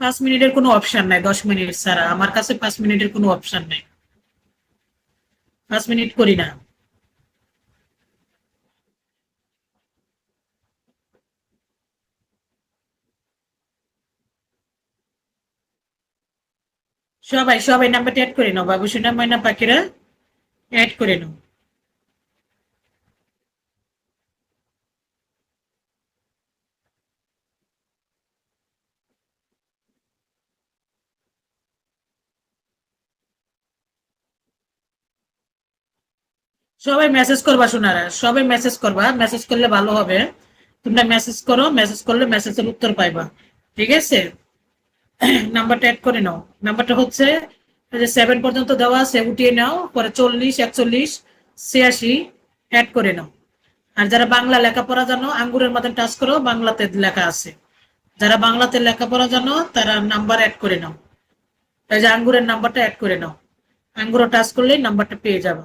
5 মিনিটের কোনো অপশন নাই, 10 মিনিট ছাড়া আমার কাছে 5 মিনিটের কোনো অপশন নাই। 5 মিনিট করি না। সবাই সবাই নাম্বারটা অ্যাড করে নাও, বাবু সোনা ময়না পাখিরা অ্যাড করে নাও। সবাই মেসেজ করবা শোনারা, সবাই মেসেজ করবা, মেসেজ করলে ভালো হবে। তোমরা মেসেজ করো, মেসেজ করলে মেসেজের উত্তর পাইবা। ঠিক আছে, নাম্বারটা অ্যাড করে নাও। নাম্বারটা হচ্ছে যে 7 পর্যন্ত দেওয়া আছে, উঠিয়ে নাও, পরে 40, 41, 86 অ্যাড করে নাও। আর যারা বাংলা লেখাপড়া জানো আঙ্গুরের মতন টাচ করো, বাংলাতে লেখা আছে। যারা বাংলাতে লেখাপড়া জানো তারা নাম্বার অ্যাড করে নাও। এই যে আঙ্গুরের নাম্বারটা অ্যাড করে নাও, আঙ্গুরও টাচ করলেই নাম্বারটা পেয়ে যাবে।